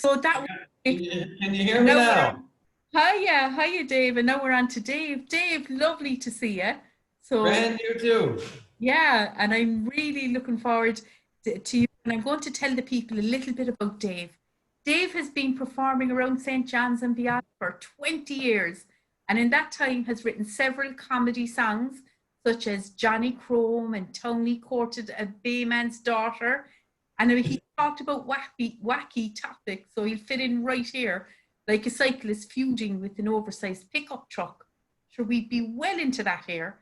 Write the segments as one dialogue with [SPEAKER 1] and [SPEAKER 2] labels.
[SPEAKER 1] So that was it.
[SPEAKER 2] Can you hear
[SPEAKER 1] And
[SPEAKER 2] me
[SPEAKER 1] now we're
[SPEAKER 2] now?
[SPEAKER 1] on. Hiya, Dave. And now we're on to Dave. Dave, lovely to see you. So
[SPEAKER 2] Brand new too.
[SPEAKER 1] yeah, and I'm really looking forward to you. And I'm going to tell the people a little bit about Dave. Dave has been performing around St. John's and beyond for 20 years, and in that time has written several comedy songs, such as Johnny Crome and Tony Courted a Bayman's Daughter. And he talked about wacky topics, so he'll fit in right here, like a cyclist feuding with an oversized pickup truck. Sure, we'd be well into that here.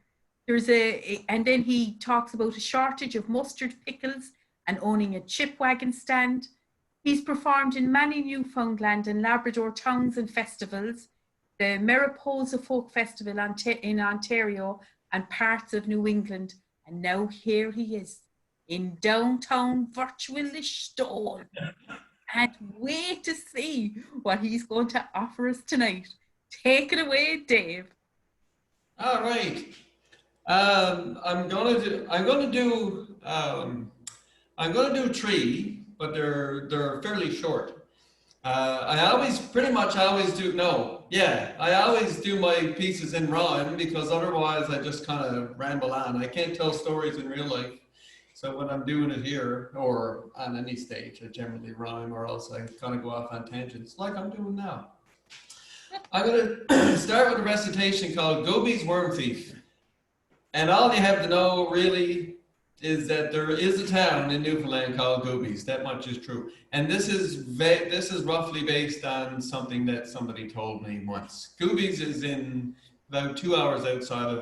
[SPEAKER 1] And then he talks about a shortage of mustard pickles and owning a chip wagon stand. He's performed in many Newfoundland and Labrador towns and festivals, the Mariposa Folk Festival in Ontario and parts of New England. And now here he is in downtown virtual Listowel. Can't wait to see what he's going to offer us tonight. Take it away, Dave.
[SPEAKER 2] All right. I'm gonna do three, but they're fairly short. I always pretty much always do no, yeah, I always do my pieces in rhyme because otherwise I just kind of ramble on. I can't tell stories in real life. So when I'm doing it here or on any stage, I generally rhyme or else I kind of go off on tangents like I'm doing now. I'm gonna start with a recitation called Goby's Worm Thief. And all you have to know really is that there is a town in Newfoundland called Goby's. That much is true. And this is roughly based on something that somebody told me once. Goby's is in about 2 hours outside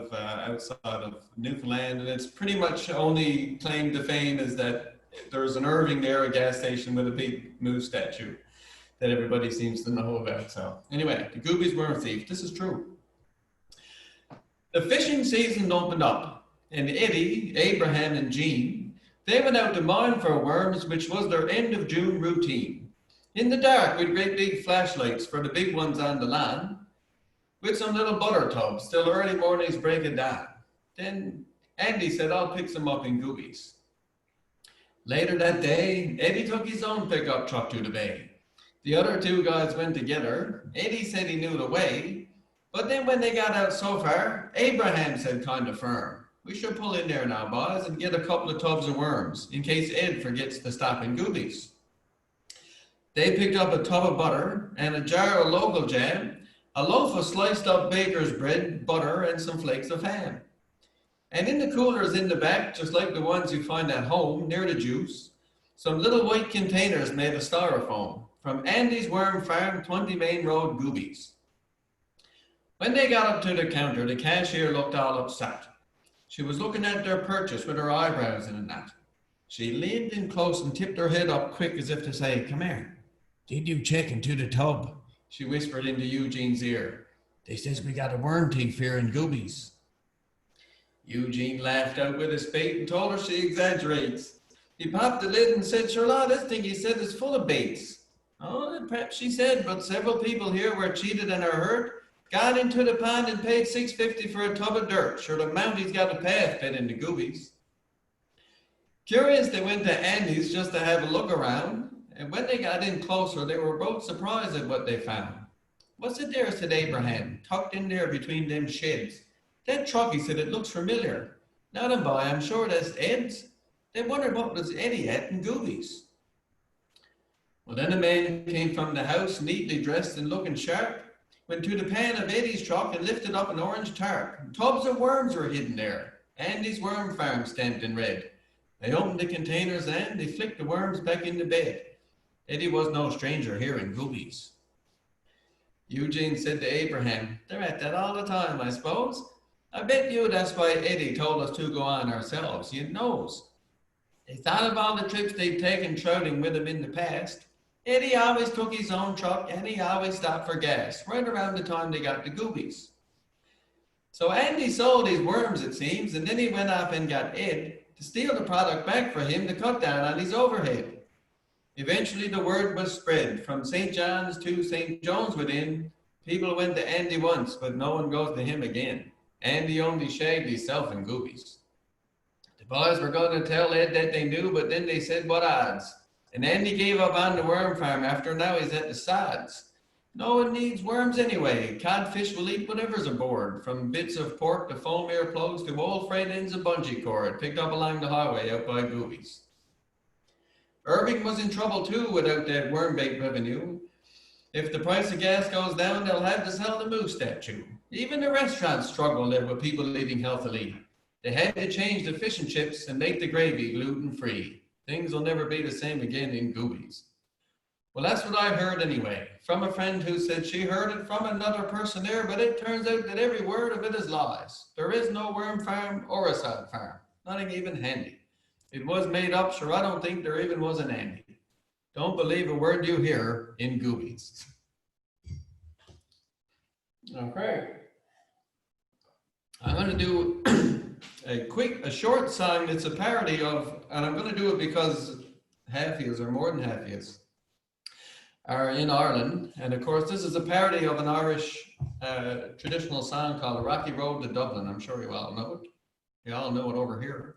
[SPEAKER 2] of Newfoundland, and it's pretty much only claim to fame is that there's an Irving there, a gas station with a big moose statue that everybody seems to know about. So anyway, the Goby's Worm Thief. This is true. The fishing season opened up, and Eddie, Abraham, and Jean, they went out to mine for worms, which was their end of June routine. In the dark, with great big flashlights for the big ones on the land, with some little butter tubs till early mornings breaking down. Then Andy said, I'll pick some up in Goby's. Later that day, Eddie took his own pickup truck to the bay. The other two guys went together. Eddie said he knew the way, but then when they got out so far, Abraham said kind of firm, we should pull in there now, boys, and get a couple of tubs of worms, in case Ed forgets to stop in Goby's. They picked up a tub of butter and a jar of local jam, a loaf of sliced up baker's bread, butter, and some flakes of ham. And in the coolers in the back, just like the ones you find at home near the juice, some little white containers made of styrofoam from Andy's Worm Farm, 20 Main Road, Goby's. When they got up to the counter, the cashier looked all upset. She was looking at their purchase with her eyebrows in a knot. She leaned in close and tipped her head up quick as if to say, come here. Did you check into the tub? She whispered into Eugene's ear. They says we got a worm thief here in Goby's. Eugene laughed out with his spade and told her she exaggerates. He popped the lid and said, sure, lad, this thing he said is full of baits. Oh, perhaps she said, but several people here were cheated and are hurt. Got into the pond and paid $6.50 for a tub of dirt. Sure, the Mounties got a path fit into Goby's. Curious, they went to Andy's just to have a look around. And when they got in closer, they were both surprised at what they found. What's it there, said Abraham, tucked in there between them sheds? That truck, he said, it looks familiar. Now then, boy, I'm sure that's Ed's. They wondered what was Eddie at in Goby's. Well, then a man came from the house, neatly dressed and looking sharp, went to the pan of Eddie's truck and lifted up an orange tarp. Tubs of worms were hidden there. Andy's Worm Farm stamped in red. They opened the containers and they flicked the worms back into bed. Eddie was no stranger here in Goby's. Eugene said to Abraham, they're at that all the time, I suppose. I bet you that's why Eddie told us to go on ourselves. He knows. They thought of all the trips they'd taken trouting with him in the past. Eddie always took his own truck and he always stopped for gas, right around the time they got to Goby's. So Andy sold his worms, it seems, and then he went off and got Ed to steal the product back for him to cut down on his overhead. Eventually the word was spread from St. John's to St. John's within. People went to Andy once, but no one goes to him again. Andy only shagged himself in Goby's. The boys were going to tell Ed that they knew, but then they said, what odds? And then he gave up on the worm farm after. Now he's at the sods. No one needs worms anyway. Codfish will eat whatever's aboard, from bits of pork to foam earplugs to old frayed ends of bungee cord picked up along the highway out by Goobies. Irving was in trouble too without that worm bait revenue. If the price of gas goes down, they'll have to sell the moose statue. Even the restaurants struggle there with people eating healthily. They had to change the fish and chips and make the gravy gluten-free. Things will never be the same again in Goobies. Well, that's what I heard anyway, from a friend who said she heard it from another person there, but it turns out that every word of it is lies. There is no worm farm or a sod farm, nothing even handy. It was made up, sure I don't think there even was an Andy. Don't believe a word you hear in Goobies. Okay. I'm going to do a short song. It's a parody of, and I'm going to do it because halfies, or more than halfies, are in Ireland. And of course, this is a parody of an Irish traditional song called The Rocky Road to Dublin. I'm sure you all know it. You all know it over here.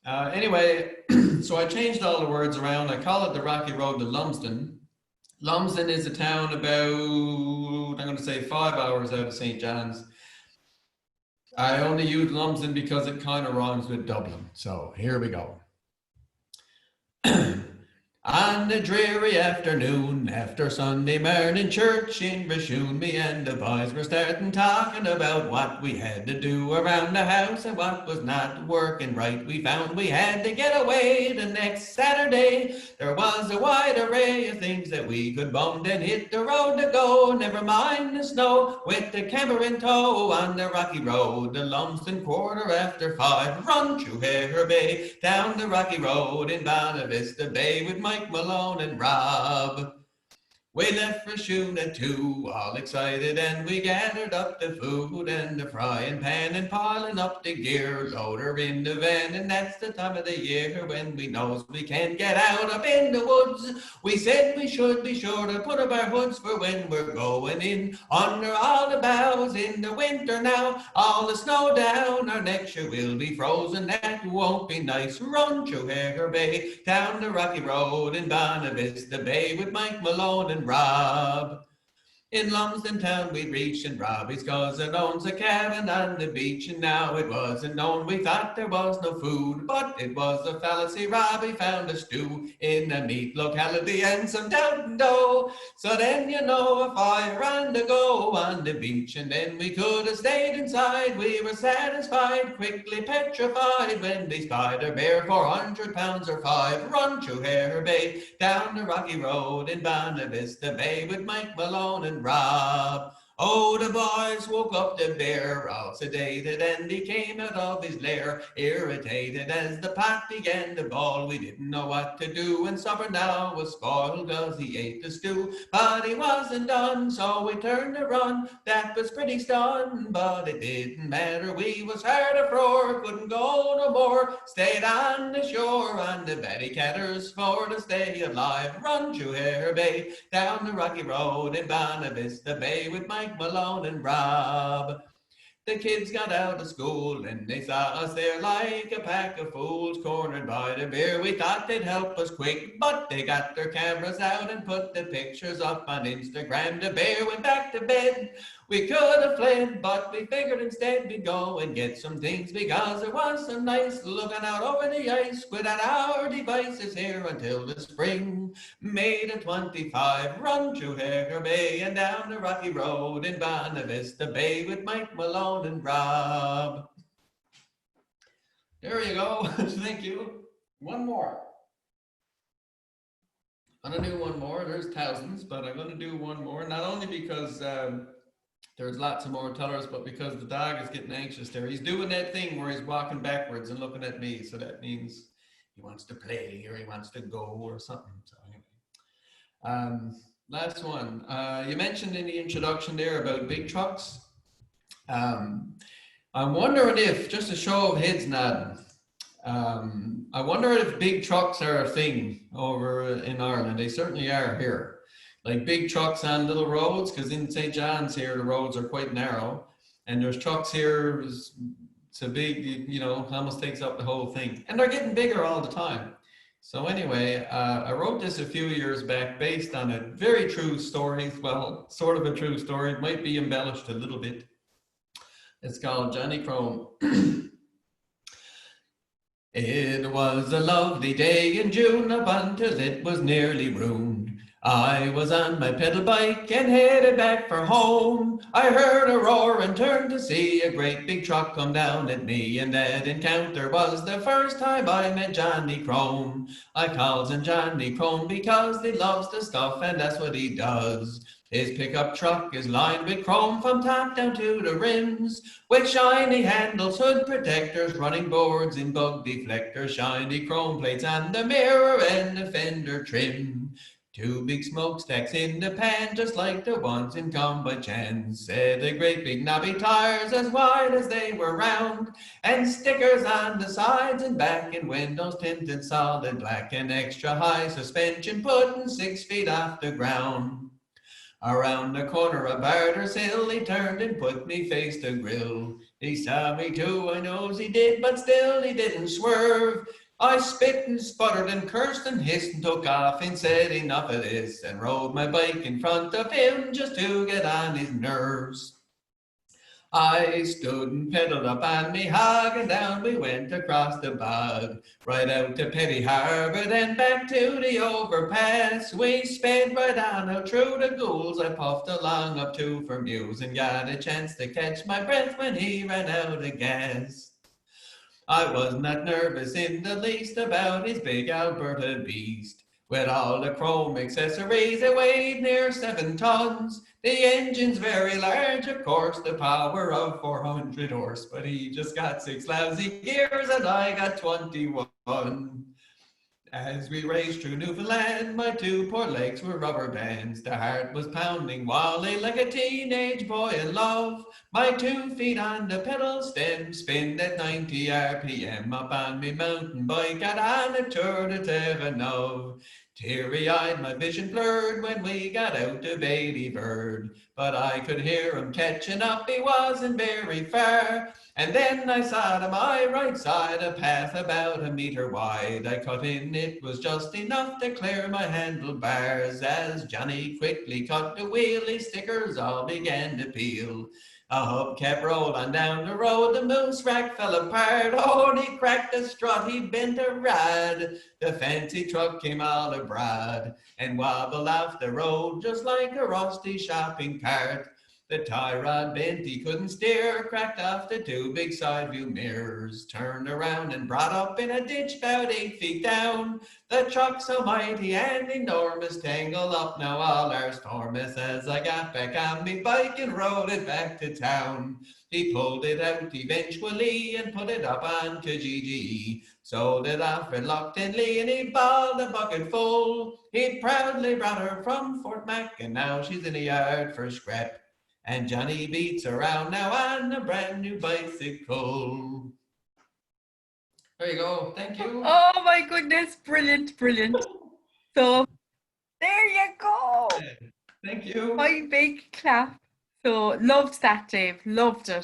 [SPEAKER 2] Anyway, so I changed all the words around. I call it The Rocky Road to Lumsden. Lumsden is a town about, I'm going to say 5 hours out of St. John's. I only use Lumsden because it kind of rhymes with Dublin. So here we go. On the dreary afternoon, after Sunday morning church in Rashoon, me and the boys were starting talking about what we had to do around the house and what was not working right. We found we had to get away the next Saturday. There was a wide array of things that we could bum, then hit the road to go. Never mind the snow, with the camper in tow on the rocky road to Lumsden, 5:15. Run through Hare Bay, down the rocky road in Bonavista Bay with Mike Malone and Rob. We left Rashoon at 2, all excited, and we gathered up the food and the frying pan and piling up the gear, load her in the van. And that's the time of the year when we knows we can't get out up in the woods. We said we should be sure to put up our hoods for when we're going in, under all the boughs in the winter now, all the snow down, our next year will be frozen, that won't be nice. Run through Hare Bay, down the rocky road in Bonavista Bay with Mike Malone and Rob. In Lumsden town we reached, and Robbie's cousin owns a cabin on the beach, and now it wasn't known. We thought there was no food, but it was a fallacy. Robbie found a stew in a meat locality and some down dough. So then you know, a fire on the go on the beach, and then we could have stayed inside. We were satisfied, quickly petrified, when they spied a bear 400 pounds or 5. Run through Hare Bay, down the rocky road in Bonavista Bay with Mike Malone and Rob. Oh, the boys woke up the bear, all sedated, and he came out of his lair, irritated as the pot began to boil. We didn't know what to do, and supper now was spoiled, 'cause he ate the stew, but he wasn't done, so we turned to run. That was pretty stunned, but it didn't matter. We was hard afore, couldn't go no more, stayed on the shore on the barricaders for to stay alive. Run through Hare Bay, down the rocky road in Bonavista Bay with Mike Malone and Rob. The kids got out of school and they saw us there like a pack of fools cornered by the bear. We thought they'd help us quick, but they got their cameras out and put the pictures up on Instagram. The bear went back to bed. We could have fled, but we figured instead we'd go and get some things, because it was so nice looking out over the ice without our devices here until the spring. May the 25, run through Hare Bay and down the rocky road in Bonavista Bay with Mike Malone and Rob. There you go. Thank you. One more. I'm going to do one more. There's thousands, but I'm going to do one more, not only because there's lots of more tellers, but because the dog is getting anxious there. He's doing that thing where he's walking backwards and looking at me, so that means he wants to play or he wants to go or something. So anyway, last one. You mentioned in the introduction there about big trucks. I'm wondering if, just a show of heads nodding, I wonder if big trucks are a thing over in Ireland. They certainly are here. Like big trucks on little roads, because in St. John's here, the roads are quite narrow. And there's trucks here, it's a big, you know, almost takes up the whole thing. And they're getting bigger all the time. So anyway, I wrote this a few years back based on a very true story. Well, sort of a true story. It might be embellished a little bit. It's called Johnny Crone. It was a lovely day in June up until it was nearly ruined. I was on my pedal bike and headed back for home. I heard a roar and turned to see a great big truck come down at me, and that encounter was the first time I met Johnny Crone. I calls him Johnny Crone because he loves the stuff, and that's what he does. His pickup truck is lined with chrome from top down to the rims, with shiny handles, hood protectors, running boards and bug deflectors, shiny chrome plates on the mirror and the fender trim. Two big smokestacks in the pan, just like the ones in Come by Chance. Said the great big knobby tires as wide as they were round, and stickers on the sides and back, and windows tinted solid black, and extra high suspension putting 6 feet off the ground. Around the corner of Barter's Hill, he turned and put me face to grill. He saw me too, I knows he did, but still he didn't swerve. I spit and sputtered and cursed and hissed and took off and said enough of this, and rode my bike in front of him just to get on his nerves. I stood and pedaled up on me hog, and down we went across the bog, right out to Petty Harbour, then back to the overpass. We sped right on out through the ghouls. I puffed along up to Fermuse and got a chance to catch my breath when he ran out of gas. I was not nervous in the least about his big Alberta beast. With all the chrome accessories, it weighed near 7 tons. The engine's very large, of course, the power of 400 horse, but he just got 6 lousy gears and I got 21. As we raced through Newfoundland, my 2 poor legs were rubber bands. The heart was pounding wildly like a teenage boy in love. My 2 feet on the pedal stem spin at 90 RPM. Up on me mountain bike, got on a tour de Terre-Neuve. Teary-eyed, my vision blurred when we got out of Bailey Bird. But I could hear him catching up, he wasn't very far. And then I saw to my right side a path about a meter wide. I cut in, it was just enough to clear my handlebars. As Johnny quickly cut the wheelie, stickers all began to peel. A hubcap rolled on down the road, the moose rack fell apart. Oh, and he cracked a strut, he bent a rod. The fancy truck came all abroad and wobbled off the road just like a rusty shopping cart. The tie rod bent, he couldn't steer, cracked off the 2 big side view mirrors, turned around and brought up in a ditch about 8 feet down. The truck so mighty and enormous, tangled up now all our stormous, as I got back on me bike and rode it back to town. He pulled it out eventually and put it up on to GGE, sold it off reluctantly and he bawled a bucket full. He'd proudly brought her from Fort Mac and now she's in the yard for scrap. And Johnny beats around now on a brand new bicycle. There you go. Thank you.
[SPEAKER 1] Oh my goodness. Brilliant, brilliant. So there you go.
[SPEAKER 2] Thank you.
[SPEAKER 1] My big clap. So loved that, Dave. Loved it.